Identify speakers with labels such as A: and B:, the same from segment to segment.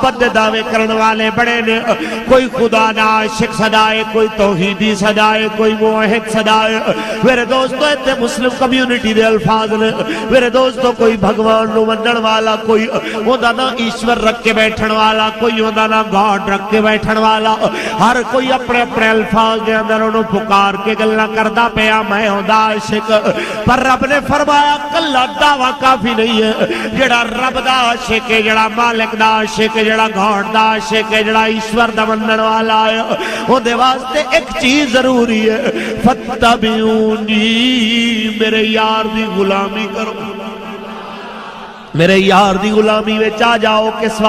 A: محبت دے دعوے کرنے والے بڑے نے کوئی خدا دا عاشق سدائے کوئی توحیدی سدائے کوئی موحد سدائے میرے دوستو اتنے مسلم کمیونٹی دے الفاظ نے میرے دوستو کوئی بھگوان نو منن والا کوئی ہوندہ نا ایشور رکھ کے بیٹھن والا کوئی ہوندہ نا گاڈ رکھ کے بیٹھن والا ہر کوئی اپنے اپنے الفاظ دے اندر انہوں پکار کے گلہ کردہ پیا میں ہوندہ عاشق پر رب نے فرمایا کلہ دعویٰ کافی نہیں ہے جڑا رب دا عاشق ہے جڑا مالک دا عاشق ہے جڑا گاڈ دا عاشق ہے جڑا ایشور دا منن والا ہے وہ دے واسطے ایک چیز ضروری ہے فتبعونی میرے یار دی غلامی کرو میرے یار دی غلامی میں چاہ جاؤ کس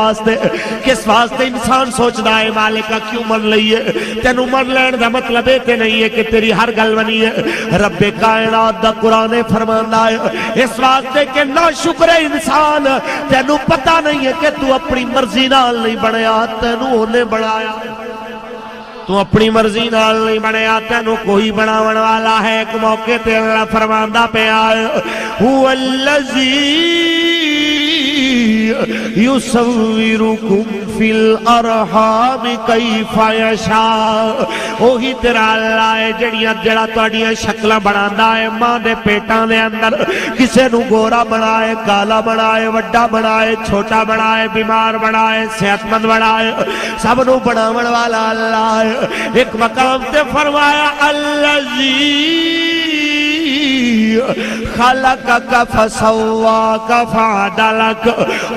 A: واسطے انسان سوچ دا ہے مالکہ کیوں من لئیے تینو من لین دا مطلب ہے نہیں ہے کہ تیری ہر گل بنی ہے رب کائنات دا قرآن فرمانا ہے اس واسطے کہ نا شکر انسان تینو پتہ نہیں ہے کہ تو اپنی مرضی نال نہیں بنیا تینو انہیں بنایا تو اپنی مرضی نال نہیں بنیا تینو کوئی بناون والا ہے ایک موقع تے اللہ فرماندہ پہ آئے هو الذی یصورکم فی الارحام کیف یشاء وہی تیرا اللہ ہے جڑا تہاڈیاں شکلاں بناوندا ہے ماں دے پیٹاں دے اندر کسے نو گورا بنائے کالا بنائے وڈا بنائے چھوٹا بنائے بیمار بنائے صحت مند بنائے سب نو بناون والا اللہ ہے ایک مقام تے فرمایا الذی خلقک فسواک فعدلک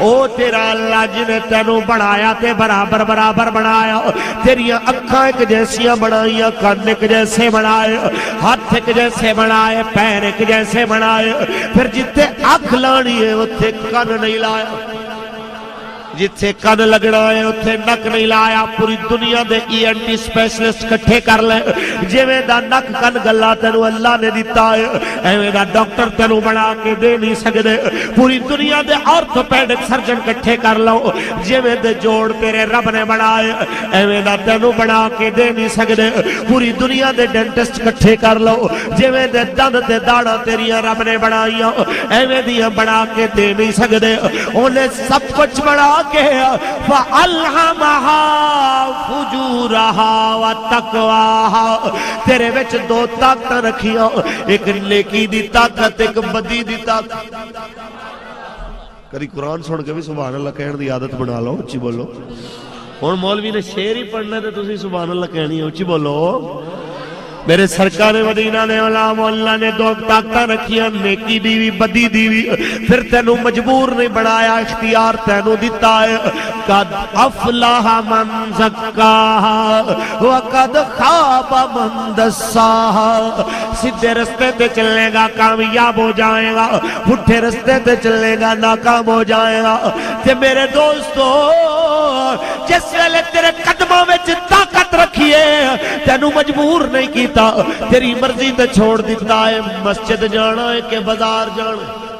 A: او تیرا اللہ جنہیں تینوں بنایا تے برابر بنایا تیریاں اکھاں ایک جیسیاں بنائیاں کان ایک جیسے بنائے ہاتھ ایک جیسے بنائے پیر ایک جیسے بنائے پھر جتے اکھ لانی ہے اتھے کان نہیں لایا جتھے کن لگنا ہے اتھے نک نہیں لایا پوری دنیا دے ENT سپیشلسٹ کٹھے کر لے جویں دا نک کن گلا تینو اللہ نے دیتا ہے ایویں دا ڈاکٹر تینو بنا کے دے نہیں سکدے پوری دنیا دے آرتھوپیڈک سرجن کٹھے کر لو جویں دے جوڑ تیرے رب نے بنائے ایویں دا تینو بنا کے دے نہیں سکدے پوری دنیا دے ڈینٹسٹ کٹھے کر لو جویں دے دند تے داڑاں تیریاں رب نے بنائیاں ایویں دیاں بنا کے دے نہیں سکدے انہیں سب کچھ بنا فَأَلْهَمَهَا فُجُورَهَا وَتَقْوَاهَا تیرے وچ دو طاقت رکھیاں ایک نیکی دی طاقت ایک بدی دی طاقت کری قرآن سن کے بھی سبحان اللہ کہنے دی عادت بنا لو اچھی بولو اور مولوی نے شعر ہی پڑھنا تھے تسی سبحان اللہ کہنی ہے اچھی بولو میرے سرکار مدینہ نے علام اللہ نے دو طاقتیں رکھیاں نیکی دیوی بدی دیوی پھر تینو مجبور نہیں بنایا اختیار تینو دیتا ہے قد افلاح من زکاہا وقد خواب من دساہا سدھے رستے تے چلنے گا کامیاب ہو جائے گا پٹھے رستے تے چلنے گا ناکام ہو جائے گا تے میرے دوستو جس ویلے تیرے قدموں میں طاقت رکھیے تینو مجبور نہیں کیتا تیری مرضی تے چھوڑ دیتا ہے مسجد جانا ہے کہ بازار جانا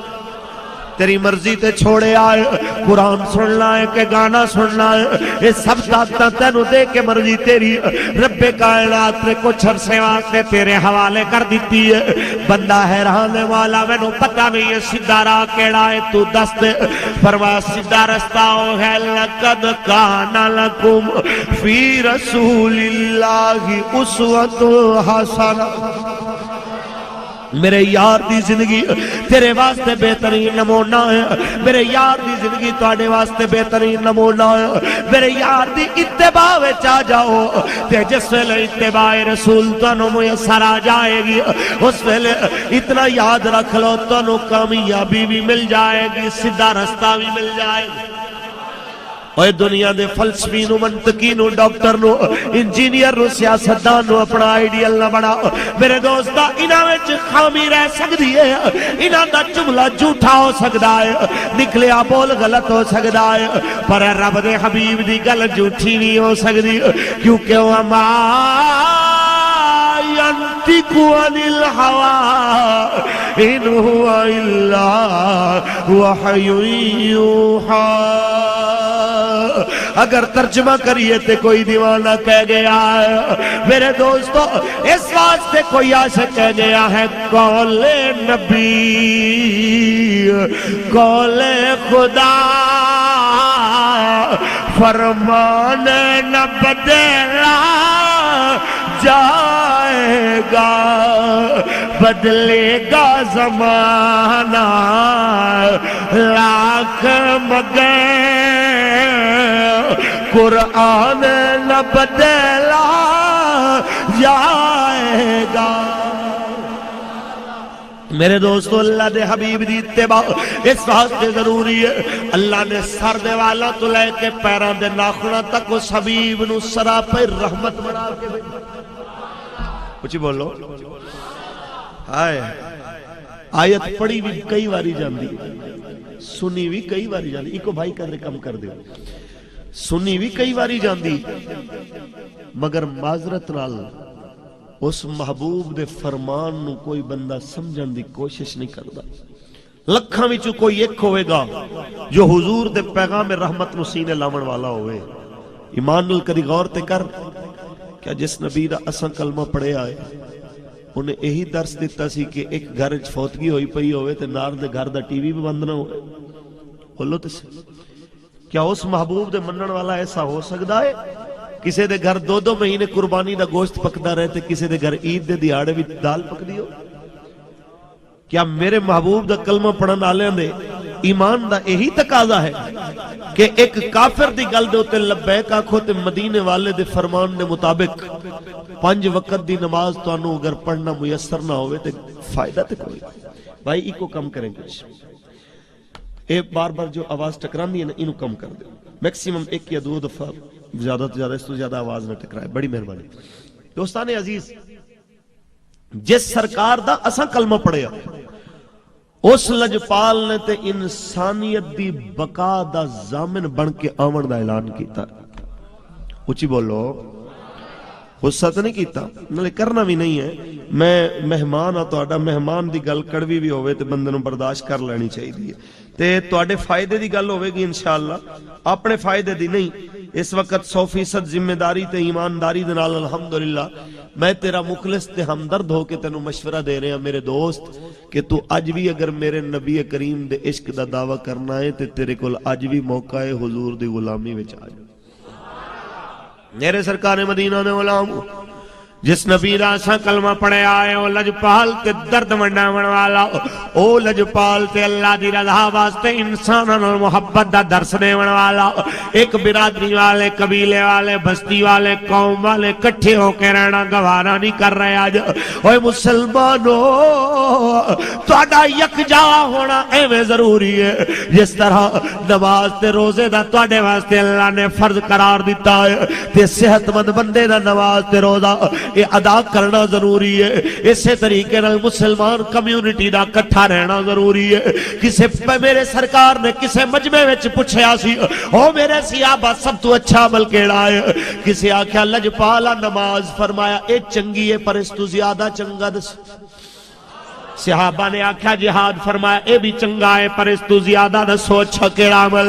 A: تیری مرضی تے چھوڑے آئے قرآن سننا ہے کہ گانا سننا ہے یہ سب طاقتیں تینو دے کے مرضی تیری رب کائنات نے کچھ عرصے واسطے تیرے حوالے کر دیتی ہے بندہ حیران والا میں نو پتہ نہیں ہے سیدھا راہ کیڑا ہے تو دست فرما سیدھا رستہ ہو ہے لقد کان لکم فی رسول اللہ اسوۃ حسنہ میرے یار دی زندگی تیرے واسطے بہترین نمونہ ہے میرے یار دی زندگی تواڈے واسطے بہترین نمونہ ہے میرے یار دی اتباع وچ آ جاؤ تے جس ویلے اتباع رسول تانوں میسر آ جائے گی اس ویلے اتنا یاد رکھ لو تانوں کامیابی بھی مل جائے گی سیدھا رستہ بھی مل جائے گا اور دنیا دے فلسفی نو منطقی نو ڈاکٹر نو انجینئر نو سیاستدان نو اپنا آئیڈیل نہ بنا میرے دوستا انہاں وچ خامی رہ سکتی ہے انہاں دا جملہ جھوٹا ہو سکتا ہے نکلیا بول غلط ہو سکتا ہے پر رب دے حبیب دی گل جھوٹی نہیں ہو سکتی کیونکہ وہ ينطق عن الهوى إن هو إلا وحي يوحى اگر ترجمہ کریے تے کوئی دیوانہ کہہ گیا ہے میرے دوستو اس واسطے کوئی عاشق کہہ گیا ہے قول نبی قول خدا فرمان نہ بدلا جائے گا، بدلے گا زمانہ لاکھ مگر قرآن نہ بدلا جائے گا۔ میرے دوستو اللہ دے حبیب دی اتباع اس واسطے ضروری ہے، اللہ نے سر دے والا تو لے کے پیران دے ناخنہ تک اس حبیب نو سراپے رحمت بنا کے بھیجا۔ کچھ بولو آئے آیت پڑھی بھی کئی باری جاندی، سنی بھی کئی باری جاندی، ایک بھائی قدر کم کر دے، سنی بھی کئی باری جاندی، مگر معذرت نال اس محبوب دے فرمان نو کوئی بندہ سمجھن دی کوشش نہیں کردا۔ لکھاں وچوں کوئی ایک ہوئے گا جو حضور دے پیغام رحمت نو سینے لاون والا ہوئے۔ ایمان نال کدی غور تے کر، کیا جس نبی دا اساں کلمہ پڑھے آئے انہیں یہی درس دیتا سی کہ ایک گھر فوتگی ہوئی پئی ہوئے تے نار دے گھر دا ٹی وی بھی بند نہ ہوئے؟ بولو تے سے کیا اس محبوب دے منن والا ایسا ہو سکتا ہے؟ کسے دے گھر 2 مہینے قربانی دا گوشت پکدا رہے تے کسے دے گھر عید دے دیہاڑے بھی دال پکدی ہو؟ کیا میرے محبوب دا کلمہ پڑھن والے دے ایمان دا یہی تقاضا ہے کہ ایک کافر دی گل دے اوتے لبیک آکھو تے مدینے والے دے فرمان دے مطابق 5 وقت دی نماز تانوں اگر پڑھنا میسر نہ ہوئے تے فائدہ تے کوئی بھائی ایک کم کریں کچھ، ایک بار بار جو آواز ٹکرانی ہے نا انہوں کم کر دے، میکسیمم 1 یا 2 دفعہ، زیادہ تو زیادہ اس تو زیادہ آواز نہ ٹکرائے، بڑی مہربانی۔ دوستان عزیز، جس سرکار دا اساں کلمہ پڑھیا اس لجپال نے تے انسانیت دی بقا دا ضامن بن کے آمن دا اعلان کیتا۔ اچھی بولو، غصہ تو نہیں کیتا، نلے کرنا بھی نہیں ہے، میں مہمان ہاں تہاڈا، مہمان دی گل کڑوی بھی ہوئے تے بندے نوں برداشت کر لینی چاہیے تے تہاڈے فائدے دی گل ہوئے گی انشاءاللہ، اپنے فائدے دی نہیں۔ اس وقت 100% ذمہ داری تے ایمانداری دے نال الحمدللہ میں تیرا مخلص تے ہمدرد ہو کے تینوں مشورہ دے رہے ہیں میرے دوست کہ تو اج بھی اگر میرے نبی کریم دے عشق دا دعویٰ کرنا ہے تے تیرے کول اج بھی موقع ہے حضور دی غلامی وچ آ جا۔ میرے سرکار مدینہ نے غلام جس نبی دا اساں کلمہ پڑھے آئے او لجپال تے درد منڈاون والا، او لجپال تے اللہ دی رضا واسطے انساناں نال محبت دا درس دیون والا، ایک برادری والے، قبیلے والے، بستی والے، قوم والے کٹھے ہو کے رہنا گوارا نہیں کر رہے آج۔ اوے مسلمانو، تہاڈا یکجا ہونا ایویں ضروری ہے جس طرح نماز تے روزے دا تہاڈے واسطے اللہ نے فرض قرار دیتا ہے تے صحت مند بندے دا نماز تے روزہ یہ ادا کرنا ضروری ہے۔ اسی طریقے نال مسلمان کمیونٹی دا کٹھا رہنا ضروری ہے۔ کسے میرے سرکار نے کسے مجمع وچ پوچھیا سی او میرے صحابہ سب تو اچھا عمل کیڑا ہے؟ کسے آکھیا لجپالا نماز، فرمایا اے چنگی ہے پر اس تو زیادہ چنگا دس۔ صحابہ نے آکھا جہاد، فرمایا اے بھی چنگا ہے پر اس تو زیادہ دسو اچھا کیڑا عمل۔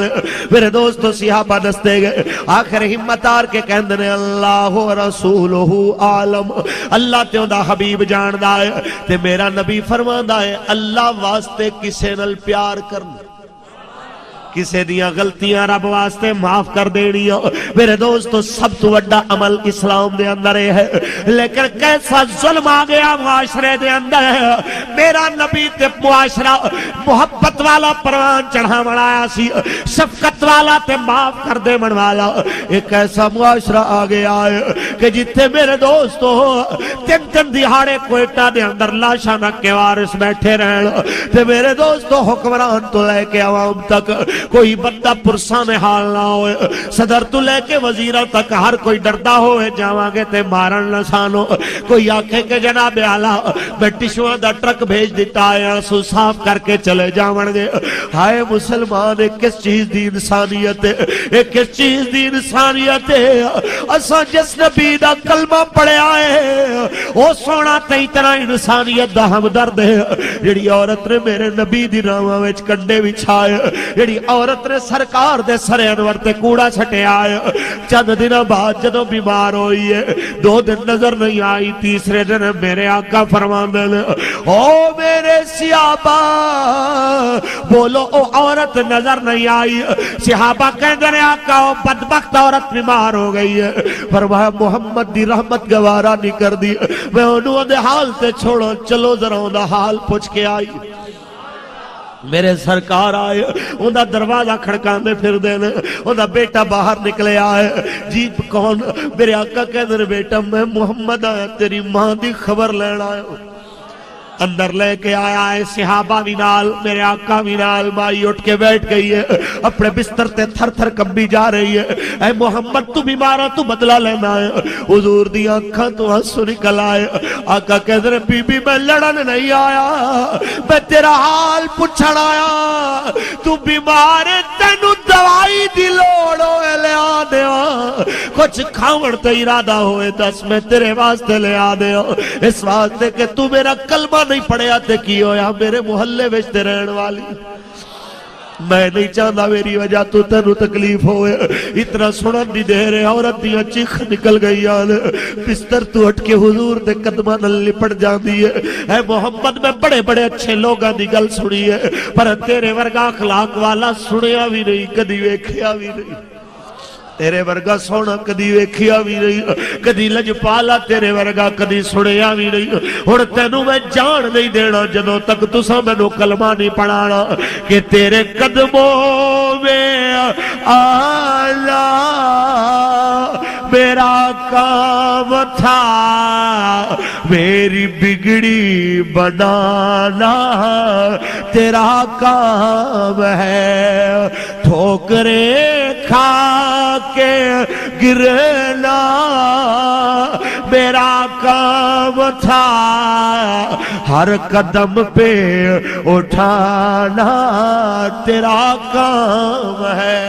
A: میرے دوستو صحابہ دستے گئے، آخر ہمت آر کے کہندنے اللہ رسولہ عالم، اللہ تیوں دا حبیب جاندہ ہے تے میرا نبی فرماندہ ہے اللہ واسطے کسے نل پیار کرنا، کسے دیاں غلطیاں رب واسطے معاف کر دینی۔ میرے دوستو سب تو بڑا عمل اسلام دے اندر ہے، لیکن کیسا ظلم آ گیا معاشرے دے اندر۔ میرا نبی تے معاشرہ محبت والا پروان چڑھا بنایا سی، شفقت والا تے معاف کر دے من والا۔ ایک ایسا معاشرہ آ گیا ہے کہ جتنے میرے دوستو 3 دہاڑے کوئٹہ دے اندر لاشاں نہ کے وارث بیٹھے رہن تے میرے دوستو حکمران تو لے کے عوام تک کوئی بندہ پرسان حال نہ ہوئے، صدر تو لے کے وزیرہ تک ہر کوئی ڈردا ہوئے جاواں گے تے مارن نسانو۔ کوئی آکھے کہ جناب اعلیٰ میں ٹشواں دا ٹرک بھیج دیتا ہے آنسو صاف کر کے چلے جاون گے۔ ہائے مسلمان، ایک کس چیز دی انسانیت ہے، ایک کس چیز دی انسانیت ہے۔ اساں جس نبی دا کلمہ پڑھیا ہے او سونا تے اتنا انسانیت دا ہمدرد ہے جڑی عورت نے میرے نبی دی نامہ وچ کنڈے وچھائے جڑی عورت نے سرکار دے سر انور تے کوڑا چھٹیا ہے چند دن بعد جدوں بیمار ہوئی ہے 2 دن نظر نہیں آئی تیسرے دن میرے آقا فرماندے نے او میرے صحابہ بولو او عورت نظر نہیں آئی صحابہ کہندے نے آقا او بدبخت عورت بیمار ہو گئی ہے فرمایا محمد دی رحمت گوارا نہیں کر دی میں انہوں دے حال تے چھوڑو چلو ذرا دا حال پوچھ کے آئی میرے سرکار آئے ان دا دروازہ کھڑکان دے پھر دینے ان دا بیٹا باہر نکلے آئے جی کون میرے آقا کہتے ہیں بیٹا میں محمد آیا تیری ماں دی خبر لینا آیا اندر لے کے آیا ہے صحابہ بھی نال میرے آقا بھی نال مائی اٹھ کے بیٹھ گئی ہے اپنے بستر تے تھر تھر کبھی جا رہی ہے اے محمد تو بیمارا تو بدلہ لینا ہے حضور دی آنکھاں تو ہنسو نکل آئے آقا کہتے ہیں بی بی میں لڑن نہیں آیا میں تیرا حال پوچھن آیا تو بیمار تینو دوائی دی لوڑ ہوئے لے آ دیا کچھ کھاوڑ تے ارادہ ہوئے دس میں تیرے واسطے لے آ دیا اس واسطے کہ تو میرا کلمہ نہیں پڑھیا تے کی ہویا میرے محلے وچ رہن والی میں نہیں چاہتا میری وجہ تو تینو تکلیف ہوئے اتنا سنن دی دے رہے عورت دیا چیخ نکل گئی آنے بستر تو ہٹ کے حضور دے قدمہ نل لپٹ جان دیئے اے محمد میں بڑے بڑے اچھے لوگاں دی گل سنی ہے پر تیرے ورگا اخلاق والا سنیا بھی نہیں کدی ویکھیا بھی نہیں تیرے ورگا سونا کدی ویکھیا بھی نہیں کدی لجپالا تیرے ورگا کدی سنیا بھی نہیں اور تینوں میں جان نہیں دینا جدوں تک تساں مینوں کلمہ نہیں پڑھانا کہ تیرے قدموں میں آنا میرا کام تھا میری بگڑی بنانا تیرا کام ہے ٹھوکریں کھا کے گرنا میرا کام تھا ہر قدم پہ اٹھانا تیرا کام ہے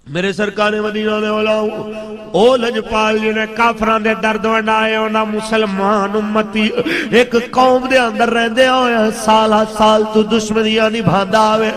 A: میرے سرکار مدینہ دے اولاؤں او لجپال جنہیں کافران دے درد ونڈائے اونا مسلمان امتی ایک قوم دے اندر رہندے ہوئے سالہ سال تو دشمنیاں نہیں بھاندا ہوئے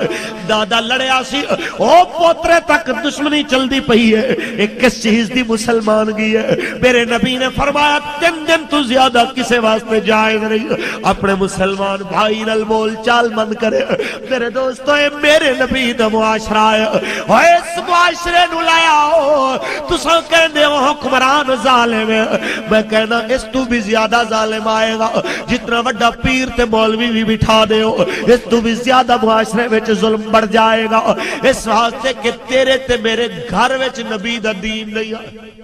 A: دادا لڑے آسی او پوترے تک دشمنی چل دی پہی ہے ایک کس چیز دی مسلمان گئی ہے میرے نبی نے فرمایا 3 دن تو زیادہ کسے واسطے جائز نہیں اپنے مسلمان بھائی نل بول چال مند کرے میرے دوستو اے میرے نبی دا معاشرہ ہے اور اس معاشرے نو لیا ہو تو سن کہندے ہو حکمران ظالم ہے میں کہنا اس تو بھی زیادہ ظالم آئے گا جتنا وڈا پیر تے مولوی بھی بٹھا دے ہو اس تو بھی زیادہ معاشرے وچ ظلم بڑھ جائے گا اس واسطے کہ تیرے تے میرے گھر وچ نبی دا دین نہیں آئے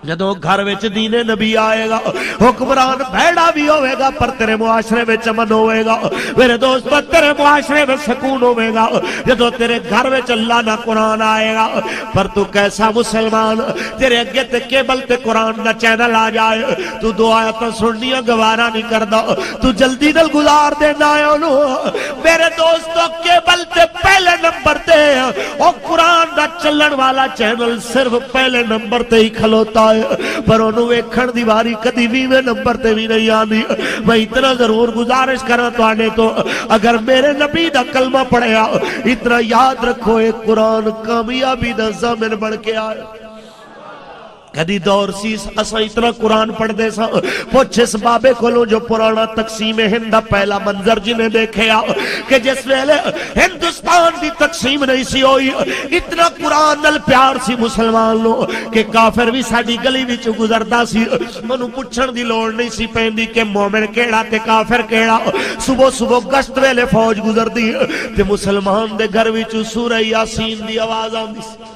A: جدو گھر وچ دین نبی آئے گا حکمران بھیڑا بھی ہوئے گا پر تیرے معاشرے میں امن ہوئے گا میرے دوست تیرے معاشرے میں سکون ہوئے گا جدو تیرے گھر وچ اللہ نہ قرآن آئے گا پر تو کیسا مسلمان تیرے اگے تے کیبل تے قرآن دا چینل آ جائے تو دو آیتاں سننیاں گوارا نہیں کردا تو جلدی دل گزار دینا ہے انہوں میرے دوستو کیبل تے پہلے نمبر تے اور قرآن دا چلن والا چینل صرف پہلے نمبر تے ہی کھلوتا پر انہوں ایکھن دیواری کدی 20 نمبر تے بھی نہیں آنی میں اتنا ضرور گزارش کرنا تو آنے تو اگر میرے نبی دا کلمہ پڑھیا اتنا یاد رکھو ایک قرآن کامیابی دا ضامن بڑھ کے آئے کدی دور سی اسا اتنا قرآن پڑھ دے سا پوچھ اس بابے کھولو جو پرانا تقسیم ہند پہلا منظر جنہیں دیکھے کہ جس ویلے ہندوستان دی تقسیم نہیں سی ہوئی اتنا قرآن نل پیار سی مسلمان لو کہ کافر بھی ساڑی گلی بھی چو گزردا سی منو پوچھن دی لوڑ نہیں سی پہندی کہ مومن کیڑا تے کافر کیڑا صبح صبح گشت ویلے فوج گزر دی تے مسلمان دے گھر بھی چو سورہ یاسین دی آواز آن دی سی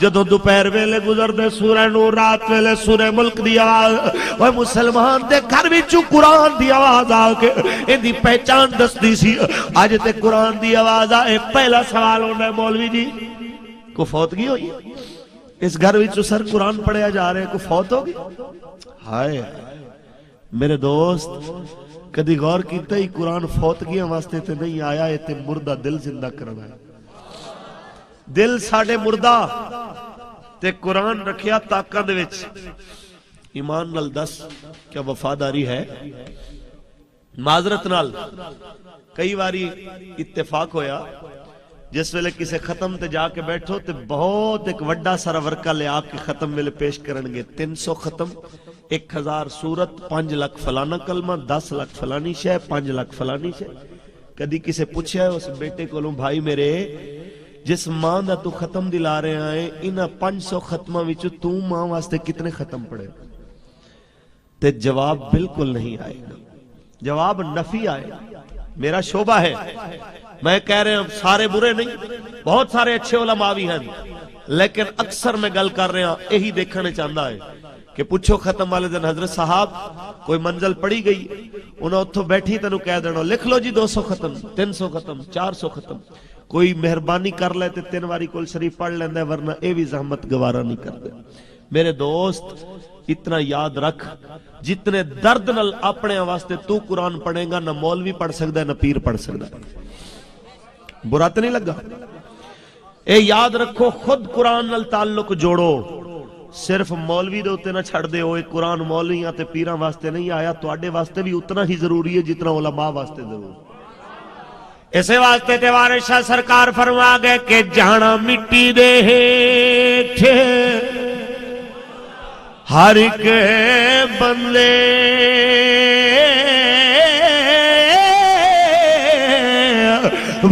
A: جدو دوپہر ویلے گزر دے سورہ نور رات ویلے سورہ ملک دی آواز وہ مسلمان دے گھر بھی چو قرآن دی آواز آکے ان دی پہچان دستی سی آج تے قرآن دی آواز آئے پہلا سوال ہونا ہے مولوی جی کو فوتگی ہوئی اس گھر وچ سر قرآن پڑھیا جا رہا ہے، کوئی فوت ہو گئی؟ ہائے میرے دوست، کدی غور کیتا ہی قرآن فوتگیاں واسطے تے نہیں آیا، یہ تے مردہ دل زندہ کرنا ہے۔ دل ساڑے مردہ تے قرآن رکھیا تاکہ دے وچ۔ ایمان نال دس کیا وفاداری ہے؟ معذرت نال کئی واری اتفاق ہویا جس ویلے کسے ختم تے جا کے بیٹھو تے بہت ایک وڈا سارا ورکہ لے آپ کے ختم ویلے پیش کرنگے، 300 ختم، 1000 سورت، 5 لاکھ فلانا کلمہ، 10 لاکھ فلانی شے، 5 لاکھ فلانی شے۔ کدی کسے پوچھا ہے اس بیٹے کو لوں، بھائی میرے جس ماں دا تو ختم دلا رہے آئے انہا 500 ختمہ وچو تو ماں واسطے کتنے ختم پڑے؟ تے جواب بالکل نہیں آئے گا، جواب نفی آئے گا۔ میرا شعبہ ہے، میں کہہ رہے ہیں سارے برے نہیں، بہت سارے اچھے علماء بھی ہیں، لیکن اکثر میں گل کر رہے ہیں یہی دیکھنے چاہتا ہے کہ پوچھو ختم والے دن حضرت صاحب کوئی منزل پڑی گئی، انہوں اتھو بیٹھی تنو کہہ دینا لکھ لو جی 200 ختم، 300 ختم، 400 ختم۔ کوئی مہربانی کر لے تے 3 واری کل شریف پڑھ لیندے، ورنہ اے بھی زحمت گوارا نہیں کر دے۔ میرے دوست اتنا یاد رکھ، جتنے درد نل اپنے واسطے تو قرآن پڑھیں گا، نہ مولوی پڑھ سکتا ہے نہ پیر پڑھ سکتا ہے۔ برا تو نہیں لگا؟ اے یاد رکھو، خود قرآن نل تعلق جوڑو، صرف مولوی دے ہوتے نہ چھڑ دے ہوئے۔ قرآن مولویاں تے پیراں واسطے نہیں آیا، تو آڈے واسطے بھی اتنا ہی ضروری ہے جتنا علماء واسطے ضروری۔ اسے واسطے تے وارث شاہ سرکار فرما گئے کہ جانا مٹی دے ہیٹھ ہر ایک بندے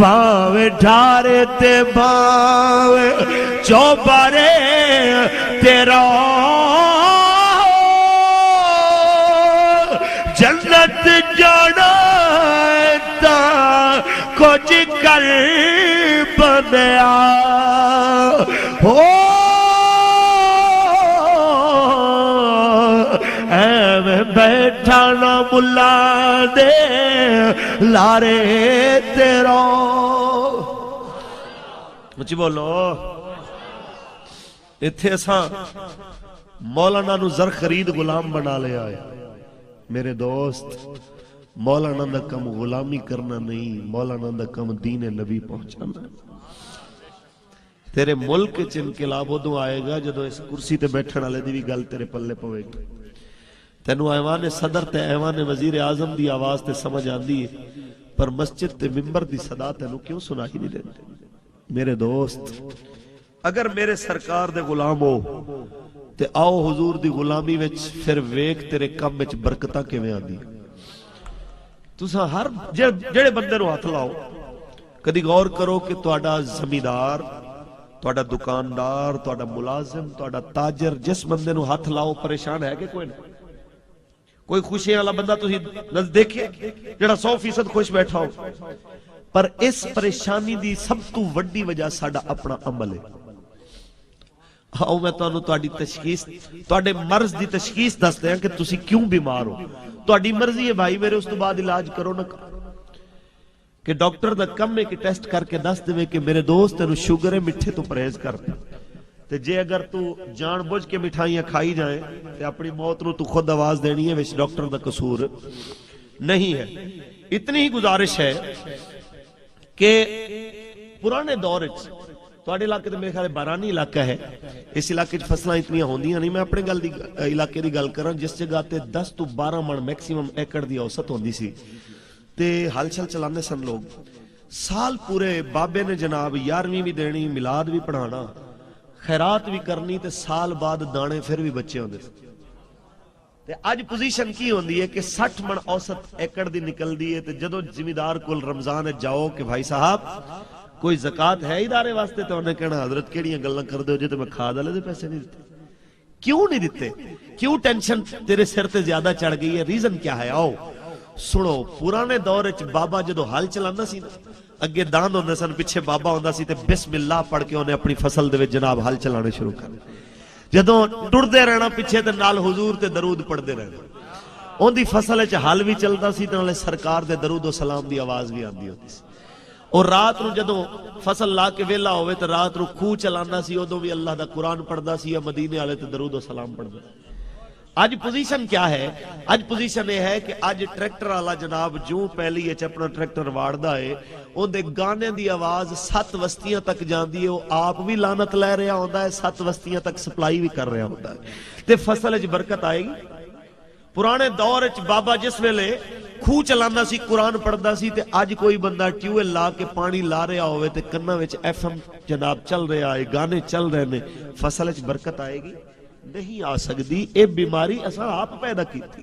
A: باوے ڈھارے تے باوے چوبارے تیرا جنت جانا تا کچھ کر بندیا ہو بیٹھا نہ ملا دے لارے تیرا۔ مجھے بولو اتھے اساں مولانا نو زر خرید غلام بنا لے آئے۔ میرے دوست مولانا دا کم غلامی کرنا نہیں، مولانا دا کم دین نبی پہنچانا۔ تیرے ملک چ انقلاب ادوں آئے گا جدو اس کرسی تے بیٹھن والے دی بھی گل تیرے پلے پوے گی۔ تینو ایوان صدر تے ایوان وزیر اعظم دی آواز تے سمجھ آندی ہے، پر مسجد تے ممبر دی صدا تینو کیوں سنائی نہیں دیندے؟ میرے دوست اگر میرے سرکار دے غلام ہو تے آؤ حضور دی غلامی وچ، پھر ویک تیرے کم وچ برکتاں کیویں آندی۔ تساں ہر جڑے بندے نو ہاتھ لاؤ، کدی غور کرو کہ تہاڈا زمیندار، تہاڈا دکاندار، تہاڈا ملازم، تہاڈا تاجر، جس بندے نو ہاتھ لاؤ پریشان ہے کہ کوئی نہیں؟ کوئی خوشی والا بندہ تسی دیکھے جڑا 100% خوش بیٹھا ہو؟ پر اس پریشانی دی سب تو وڈی وجہ ساڈا اپنا عمل ہے۔ آؤ میں تانوں تہاڈی تشخیص، تہاڈے مرض دی تشخیص دس دیاں کہ تسی کیوں بیمار ہو۔ تہاڈی مرضی ہے بھائی میرے، اس تو بعد علاج کرو نہ کرو۔ کہ ڈاکٹر دا کم ہے کہ ٹیسٹ کر کے دس دے کہ میرے دوست تینوں شوگر ہے، مٹھے تو پرہیز کر دے۔ تے جے اگر تو جان بوجھ کے مٹھائیاں کھائی جائیں تے اپنی موت نو تو خود آواز دینی ہے، وچ ڈاکٹر دا قصور نہیں ہے۔ اتنی ہی گزارش ہے کہ پرانے دور تواڈے علاقے تے میرے خیال بارانی علاقہ ہے، اس علاقے چ فصلاں اتنیاں ہوندیاں نہیں۔ میں اپنے گل دی علاقے دی گل کراں جس جگہ تے 10 تو 12 من میکسیمم ایکڑ دی اوسط ہوندی سی، تے ہل چل چلانے سن لوگ۔ سال پورے بابے نے جناب 11ویں بھی دینی، میلاد بھی پڑھانا، خیرات بھی کرنی، تے سال بعد دانے پھر بھی بچے ہوندے تے اج پوزیشن کی ہوندی ہے کہ 60 من اوسط ایکڑ دی نکل دی ہے۔ تے جدو زمیندار کول رمضان جاؤ کہ بھائی صاحب کوئی زکاة ہے ادارے واسطے، تو انہیں کہنا حضرت کیڑیاں گلاں کر دے ہو جے تے میں کھاد والے دے پیسے نہیں دیتے۔ کیوں نہیں دیتے؟ کیوں ٹینشن تیرے سر تے زیادہ چڑھ گئی ہے؟ ریزن کیا ہے؟ آؤ سنو، پرانے دور وچ بابا جدو حل چلانا سی نا، اگے داند ہوندے سن، پیچھے بابا ہوندا سی تے بسم اللہ پڑھ کے انہیں اپنی فصل دے وچ جناب حل چلانے شروع کر۔ جدوں ٹردے رہنا پیچھے تے نال حضور تے درود پڑھدے رہنا، اون دی فصل وچ حل بھی چلدا سی تے نالے سرکار دے درود و سلام دی آواز بھی آندی ہوندی سی۔ اور رات نو جدوں فصل لا کے ویلا ہوئے تو رات نو خوہ چلانا سی، ادو بھی اللہ دا قرآن پڑھدا سی یا مدینے والے تے درود و سلام پڑھدا. اج پوزیشن کیا ہے؟ اج پوزیشن یہ ہے کہ اج ٹریکٹر والا جناب جو پہلی اچ اپنا ٹریکٹر واڑدا ہے اون دے گانے دی آواز 7 وستیاں تک جاندی ہے، وہ آپ بھی لعنت لے رہا ہوندا ہے، 7 وستیاں تک سپلائی بھی کر رہا ہوندا ہے، تے فصل وچ برکت آئے گی. پرانے دور وچ بابا جس ویلے خوہ چلانا سی قرآن پڑھدا سی، تے اج کوئی بندہ ٹیوب ویل لا کے پانی لا رہا ہوئے تے کناں وچ ایف ایم جناب چل رہا ہے، گانے چل رہے نے، فصل وچ برکت آئے گی؟ نہیں آ سکتی. اے بیماری اساں آپ پیدا کیتی.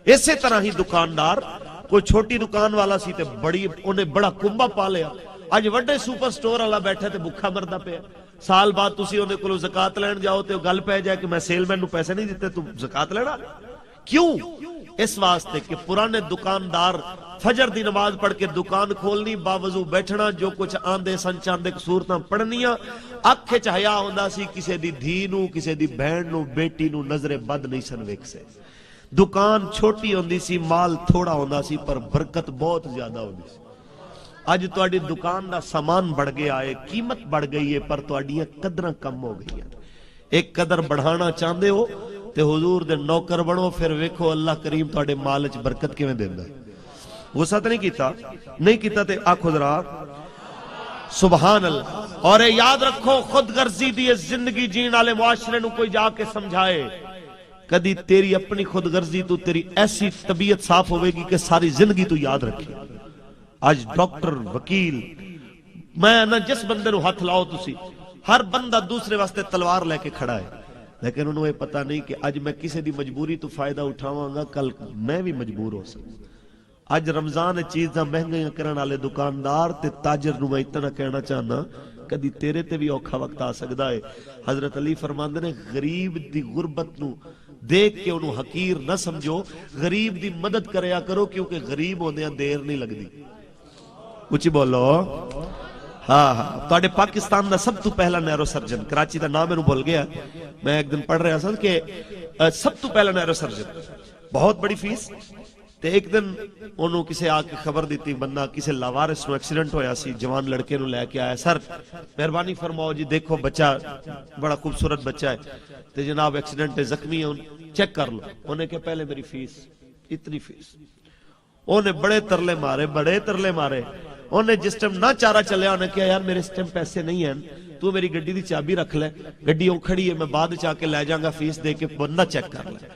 A: اسی طرح ہی دکاندار کوئی چھوٹی دکان والا سی تے بڑی انہیں بڑا کنبا پا لیا، اج وڈے سپر سٹور والا بیٹھا تے بھکھا مردا پیا. سال بعد تسی اونے کولوں زکات لین جاؤ تے گل پہ جائے کہ میں سیل مین نو پیسے نہیں دیتے، تو زکات لینا کیوں؟ اس واسطے کہ پرانے دکاندار فجر دی نماز پڑھ کے دکان کھولنی، باوضو بیٹھنا، جو کچھ آندے سن چاندے صورتاں پڑھنیاں، اکھ وچ حیا ہوندا سی، کسے دی دھی نو، کسے دی بہن نو، بیٹی نو نظر بد نہیں سن ویکھسے. دکان چھوٹی ہوندی سی، مال تھوڑا ہوندا سی، پر برکت بہت زیادہ ہوندی سی. اج تہاڈی دکان دا سامان بڑھ گیا ہے، قیمت بڑھ گئی ہے، پر تہاڈیاں قدراں کم ہو گئی ہیں. ایک قدر بڑھانا چاہندے ہو تے حضور دے نوکر بنو، پھر ویکھو اللہ کریم تہاڈے مال وچ برکت کیویں دیندا ہے. غصہ تے نہیں کیتا تے آکھو ذرا سبحان اللہ. اور یاد رکھو خود غرضی دی زندگی جین والے معاشرے نو کوئی جا کے سمجھائے، کدی تیری اپنی خود غرضی تو تیری ایسی طبیعت صاف ہوئے گی کہ ساری زندگی تو یاد رکھے. آج ڈاکٹر، وکیل، میں نہ جس بندے نو ہاتھ لاؤ تسی، ہر بندہ دوسرے واسطے تلوار لے کے کھڑا ہے، لیکن انہوں یہ پتہ نہیں کہ اج میں کسی دی مجبوری تو فائدہ اٹھاواں گا، کل میں بھی مجبور ہو سکتا. اج رمضان چیزاں مہنگیاں کرن والے دکاندار تے تاجر نو میں اتنا کہنا چاہنا، کدی تیرے تے بھی اوکھا وقت آ سکدا ہے. حضرت علی فرماندے نے غریب دی غربت نو دیکھ کے انہوں حقیر نہ سمجھو، غریب دی مدد کریا کرو، کیونکہ غریب ہوندیاں دیر نہیں لگدی. اچھی بولو. ہاں تواڈے پاکستان دا سب تو پہلا نیرو سرجن، کراچی دا نام مینوں بھول گیا، میں ایک دن پڑھ رہا سا کہ سب تو پہلا نیرو سرجن، بہت بڑی فیس. تے ایک دن انہوں کسے آ کے خبر دیتی، بندہ کسے لاوارس نو ایکسیڈنٹ ہویا سی، جوان لڑکے نو لے کے آیا، سر مہربانی فرماؤ جی دیکھو بچہ بڑا خوبصورت بچہ ہے تے جناب ایکسیڈنٹ ہے، زخمی ہے، چیک کر لو. انہیں کہ پہلے میری فیس، اتنی فیس. انہیں بڑے ترلے مارے. انہیں جس ٹائم نہ چارہ چلیا، انہیں کہا یار میرے اس ٹائم پیسے نہیں ہیں، تو میری گڈی دی چابی رکھ لے، گڈی اون کھڑی ہے، میں بعد چاہ کے لے جاؤں گا، فیس دے کے بندہ چیک کر لے.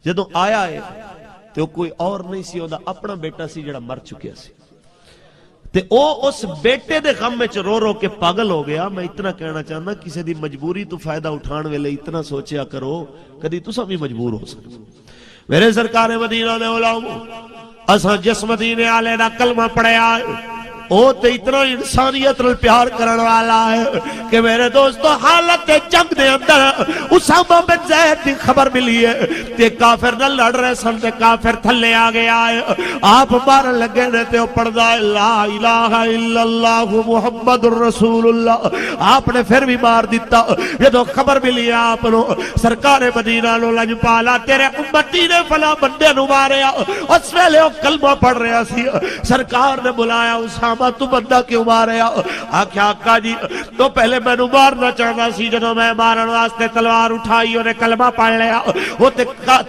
A: جدوں آیا ہے تو کوئی اور نہیں سی، اوندا اپنا بیٹا سی جڑا مر چکیا سی، تے او اس بیٹے دے غم وچ رو رو کے پاگل ہو گیا. میں اتنا کہنا چاہنا، کسی دی مجبوری تو فائدہ اٹھان ویلے اتنا سوچیا کرو، کدی تساں بھی مجبور ہو سکتے. میرے سرکار مدینہ دے علماء، اساں جس مدینے والے دا کلمہ پڑھیا ہے او تے اتنا انسانیت نال پیار کرن والا ہے کہ میرے دوستو حالت جنگ دے اندر اسامہ بن زید دی خبر ملی ہے تے کافر نہ لڑ رہے سن تے کافر تھلے آ گیا ہے، آپ مارن لگے نے تے او پڑھدا ہے لا الہ الا اللہ محمد الرسول اللہ. آپ نے پھر بھی مار دیتا. جدوں خبر ملی ہے آپ نو، سرکار مدینہ نو لجپالا تیرے امتی نے فلاں بندے نو ماریا، اس ویلے او کلمہ پڑھ رہا سی. سرکار نے بلایا اسامہ تو بندہ کیوں ماریا؟ آکھیا آقا جی تو پہلے میں نو مارنا چاہتا سی، جنہوں میں مارن واسطے تلوار اٹھائی انہیں کلمہ پڑھ لیا، وہ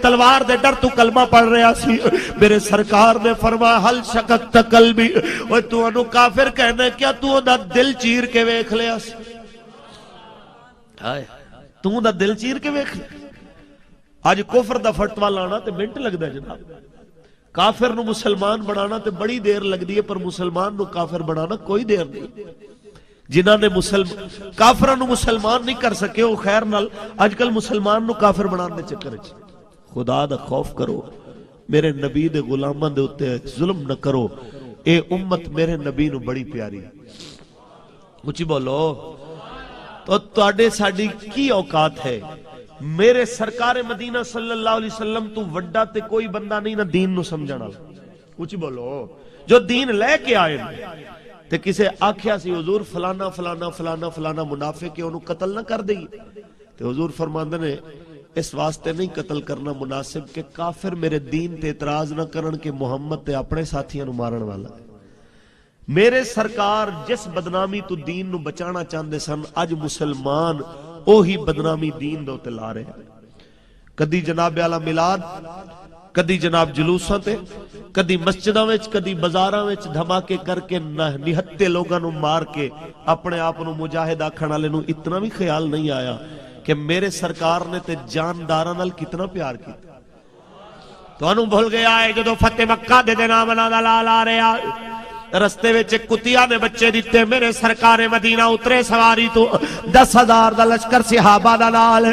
A: تلوار دے ڈر تو کلمہ پڑھ رہا سی. میرے سرکار نے فرمایا حل شکت قلبی، وہ تو انو کافر کہنے کیا تو دا دل چیر کے ویکھ لیا سی؟ تو دا دل چیر کے ویکھ لیا؟ آج کفر دا فتوا لانا تے منٹ لگ دا جناب، کافر نو مسلمان بنانا تے بڑی دیر لگ دی ہے، پر مسلمان نو کافر بنانا کوئی دیر نہیں. جنہاں نے کافران نو مسلمان نہیں کر سکے وہ خیر نال آج کل مسلمان نو کافر بنانے چکر چ. خدا دا خوف کرو، میرے نبی دے غلامان دے اتے ظلم نہ کرو. اے امت میرے نبی نو بڑی پیاری. اچھی بولو. تو تواڈے ساڈی کی اوقات ہے؟ میرے سرکار مدینہ صلی اللہ علیہ وسلم تو وڈا تے کوئی بندہ نہیں نہ دین نو سمجھنا. کچھ بولو. جو دین لے کے آئے تے کسے آکھیا سی حضور فلانا فلانا فلانا فلانا منافق ہے انہوں قتل نہ کر دئی، تے حضور فرماندے نے اس واسطے نہیں قتل کرنا مناسب کہ کافر میرے دین تے اعتراض نہ کرن کہ محمد تے اپنے ساتھیاں نو مارن والا ہے. میرے سرکار جس بدنامی تو دین نو بچانا چاہتے سن اج مسلمان اوہی بدنامی دین دے تے لا رہے ہیں. کدی جناب اعلی میلاد، کدی جناب جلوساں تے، کدی مسجداں وچ، کدی بازاراں وچ دھماکے کر کے نہتے لوگاں نو مار کے اپنے آپ نو مجاہد آکھن والے نو اتنا بھی خیال نہیں آیا کہ میرے سرکار نے تے جانداراں نال کتنا پیار کیتا. تانوں بھول گیا ہے جدوں فتح مکہ دے دن آمنا دا لال آ رہا رستے وچ کتیا نے بچے دیتے، میرے سرکار مدینہ اترے سواری تو 10,000 دا لشکر صحابہ دا نال،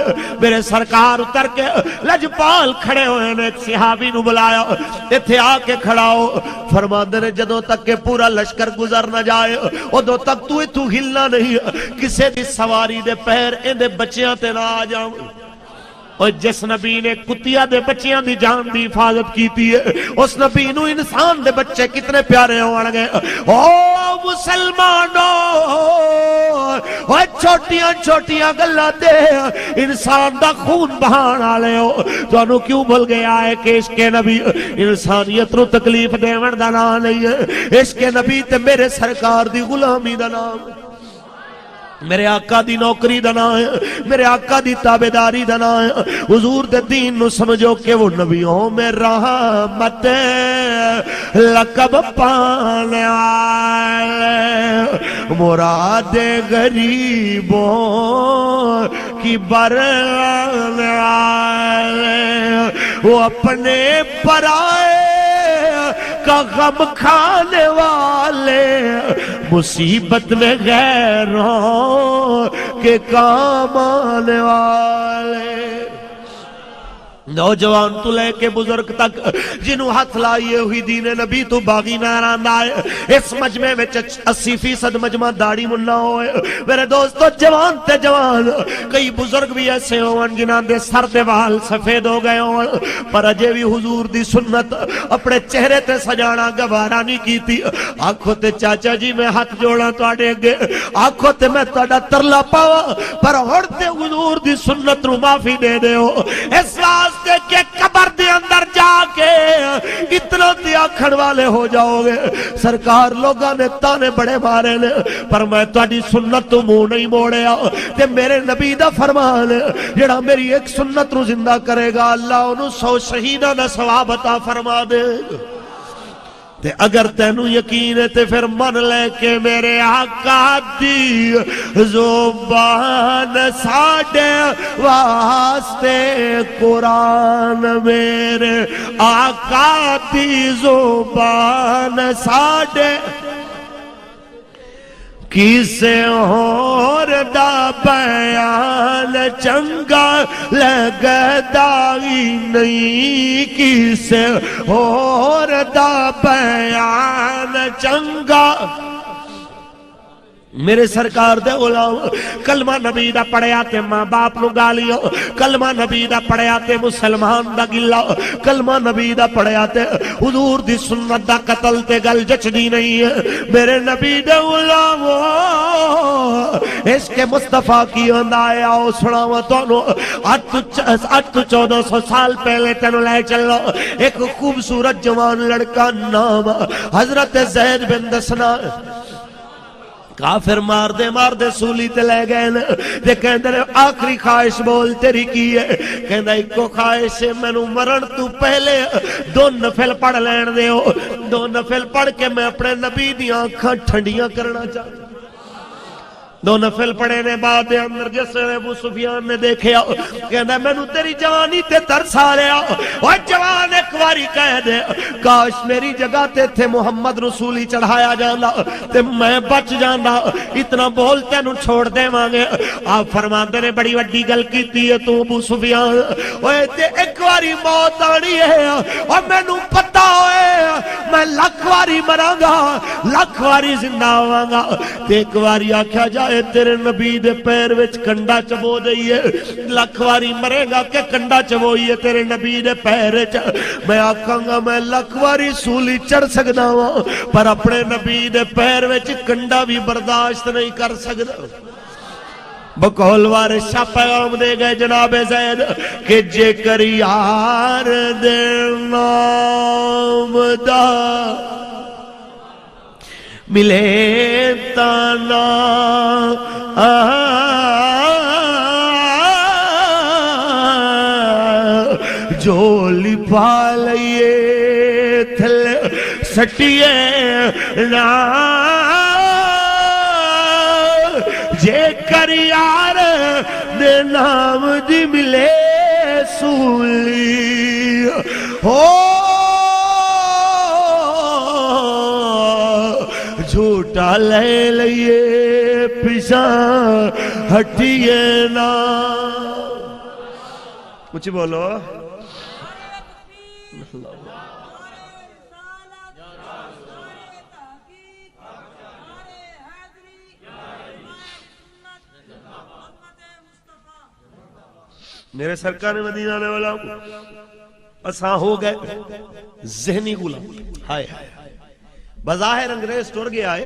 A: میرے سرکار اتر کے لجپال کھڑے ہوئے نے، ایک صحابی نو بلایا ایتھے آ کے کھڑاؤ، فرماندے نے جدوں تک کہ پورا لشکر گزر نہ جائے ادوں تک تو ایتھوں ہلنا نہیں، کسے دی سواری دے پیر ایندے بچیاں تے نہ آ جاؤ. اور جس نبی نے کتیا دے بچیاں دی جان دی حفاظت کیتی ہے اس نبی نو انسان دے بچے کتنے پیارے ہون گے. او مسلمانوں، او چھوٹیاں چھوٹیاں گلاں تے انسان دا خون بہان والے ہو، تانوں کیوں بھول گیا ہے کہ عشق نبی انسانیت نو تکلیف دیون دا نام نہیں ہے، عشق نبی تے میرے سرکار دی غلامی دا نام ہے، میرے آقا دی نوکری دا نام ہے، میرے آقا دی تابعداری دا نام ہے. حضور دے دین نو سمجھو کہ وہ نبیوں میں رحمت لقب پانے والے، مراد غریبوں کی برنے والے، وہ اپنے پرائے کا غم کھانے والے، مصیبت میں غیروں کے کام آنے والے. نوجوان تو لے کے بزرگ تک جنہوں ہاتھ لائیے ہوئی دین نبی تو باغی ناران آئے. اس مجمع میں 80% مجمع داڑی منا ہوئے. میرے دوستو جوان تے جوان کئی بزرگ بھی ایسے ہوئے جنہاں دے سر دے وال سفید ہو گئے ہوئے پر اجے بھی حضور دی سنت اپنے چہرے تے سجانا گوارا نہیں کی تھی. آنکھوں تے چاچا جی میں ہاتھ جوڑا تو آڑے گے، آنکھوں تے میں تاڑا ترلا پاوا پر ہڑتے حضور دی سنت رو معافی دے دے ہو. اس واسطے کہ قبر دے اندر جا کے اتنا دیا کھڑ والے ہو جاؤ گے. سرکار لوگاں نے تانے بڑے مارے نے پر میں تہاڈی سنت تو منہ نہیں موڑیا تے میرے نبی دا فرمان جڑا میری ایک سنت نو زندہ کرے گا اللہ انہوں 100 شہیداں دا ثواب عطا فرما دے. تے اگر تینوں یقین ہے تے پھر من لے کے میرے آقا دی زبان ساڑے واسطے قرآن، میرے آقا دی زبان ساڑے کسے اور دا بیان چنگا لگدا ہی نہیں، کسے اور دا بیان چنگا. میرے سرکار دے غلام کلمہ نبی دا پڑھیا تے ماں باپ نو گالیاں، کلمہ نبی دا پڑھیا تے مسلمان دا گلا، کلمہ نبی دا پڑھیا تے حضور دی سنت دا قتل تے گل جچدی نہیں ہے. میرے نبی دے غلام عشق مصطفیٰ کی ہوندا ہے. آؤ سناواں تانوں 1400 سال پہلے تینوں لے چلو ایک خوبصورت جوان لڑکا نام حضرت زید بن دسنا. کافر مار دے سولی تے لے گئے تے کہندے آخری خواہش بول تیری کی ہے؟ کہندا ایکو خواہش ہے مینوں مرن تو پہلے 2 نفل پڑھ لین دیو، 2 نفل پڑھ کے میں اپنے نبی دی آنکھاں ٹھنڈیاں کرنا چاہتا. 2 نفل پڑھے نے بعد دے اندر جس نے ابو سفیان نے دیکھیا کہندا مینوں تیری جوانی تے ترس آ رہا. او جوان ایک واری کہہ دے کاش میری جگہ تے تھے محمد رسولی چڑھایا جاندا تے میں بچ جاندا، اتنا بول تینوں چھوڑ دیواں گے. آپ فرماندے نے بڑی وڈی گل کیتی ہے تو ابو سفیان، اوے تے ایک واری موت آنی ہے اور مینوں پتہ ہوئے میں 1,00,000 واری مراں گا 1,00,000 واری زندہ ہوواں گا. تے ایک واری آکھیا جا تیرے نبی دے پیر وچ کنڈا چبو دئیے 1,00,000 واری مرے گا کہ کنڈا چبوئیے تیرے نبی دے پیر وچ. میں آکھاں گا میں 1,00,000 واری سولی چڑھ سکدا ہاں پر اپنے نبی دے پیر وچ کنڈا بھی برداشت نہیں کر سکدا. بقول وارث شاہ پیغام دے گئے جناب زید کہ جے کر یار دے نام دا ملے تانا جولی پا لئیے تھلے سٹیے نا جے کر یار دے نام دی ملے سولی ہو جھوٹا لے لئیے پیشاں ہٹیے نا کچھ بولو میرے سرکار مدینہ آنے والا اساں ہو گئے ذہنی غلام ہائے بظاہر انگریز ٹر گیا ہے